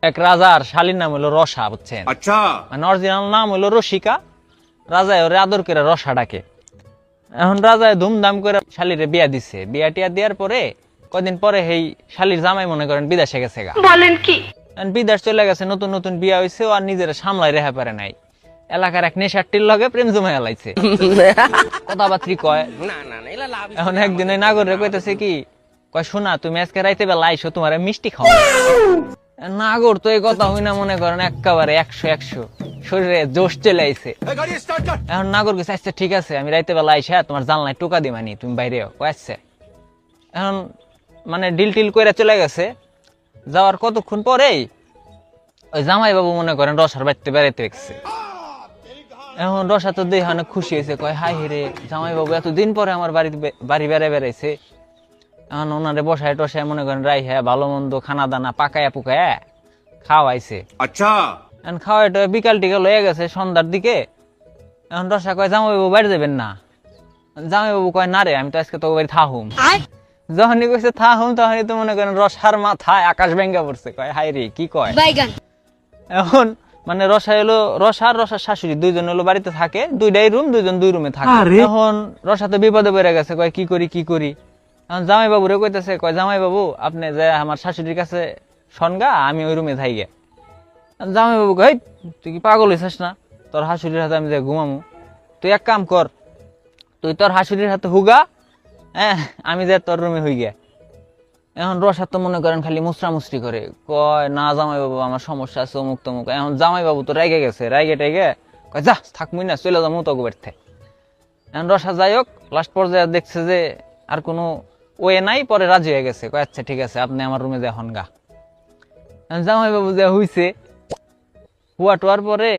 এক রাজার শালীর নাম হলো রসা, বুঝছেন? अच्छा মানে অরিজিনাল নাম হলো রসিকা। রাজায় ওরে আদর করে রসা ডাকে। এখন রাজায় ধুমধাম করে শালিরে বিয়া দিছে। বিয়া টিয়া দেওয়ার পরে কদিন পরে এই শালির জামাই মনে করেন বিদেশে গেছে গা। বলেন কি? এখন বিদেশ চলে গেছে, নতুন নতুন বিয়া হয়েছে, আর নিজেরা সামলাই রেখা পারে নাই। এলাকার এক নেশাটির লগে প্রেম জমে এলাইছে, কথাবার্তি কয়। এখন একদিন ওই নাগরে কইতেছে কি, কয় শোনা তুমি আজকে রাইতে বেলা আইসো, তোমার মিষ্টি খাও। নাগর তো এই কথা হই না মনে করেন একেবারে 100 শরীরে জোশ চলে আইছে। এখন নাগর গেছে, আচ্ছা ঠিক আছে আমি রাইতে বেলা আইসা তোমার জানলায় টোকা দিমানি, তুমি বাইরে আসছে। এখন মানে ডিল টিল করে চলে গেছে। যাওয়ার কতক্ষণ পরেই ওই জামাই বাবু মনে করেন রসার বাড়িতে বেড়াইতে গেছে। এখন রসা তো দেখে অনেক খুশি হয়েছে, কয় হাই রে জামাই বাবু এতদিন পরে আমার বাড়ি বেড়াইছে। এখন ওনারে বসায় টসায় মনে করেন রাই হ্যাঁ ভালো মন্দ খানা দানা পাকায়া পুকায়া খাওয়াইছে। अच्छा এখন খাওয়াইটা বিকাল টিকাল হয়ে গেছে সন্ধ্যার দিকে। এখন রসা কয় জামাই বাবু বাড়ি যাবেন না? জামাই বাবু কয় না রে, আমি তো আজকে তো বাড়ি থাহুম। যখনই কইছে থাহুম তখনই তো মনে করেন রসার মাথায় আকাশ ভেঙ্গা পড়ছে, কয় হাই রে কি কয়। এখন মানে রসা এলো, রসার শাশুড়ি দুইজন হলো বাড়িতে থাকে, দুইটাই রুম, দুইজন দুই রুমে থাকে। এখন রসা তো বিপদে পড়ে গেছে, কয় কি করি। এখন জামাই বাবুরে কইতেছে, কয় জামাই বাবু আপনি যে আমার শাশুড়ির কাছে সনগা, আমি ওই রুমে থাইগে। জামাই বাবু কয় তুই কি পাগল হইছিস না, তোর শাশুড়ির হাতে আমি যে ঘুমামু? তুই এক কাম কর, তুই তোর শাশুড়ির হাতে হুগা, হ্যাঁ আমি যে তোর রুমে হই গে। এখন রসা তো মনে করেন খালি মুসরি করে, কয় না জামাই বাবু আমার সমস্যা আছে অমুক তমুক। এখন জামাই বাবু তো রাইগে গেছে, রাইগে টাইগে কয় যা থাকবি না, চলে যাবো তো বেরতে। এখন রসা যাই হোক লাস্ট পর্যায়ে দেখছে যে আর কোনো ওয়ে নাই, পরে রাজি হয়ে গেছে, কয় আচ্ছা ঠিক আছে আপনি আমার রুমে যে হন গা। জামাই বাবু যে হইছে হুয়া টুয়ার পরে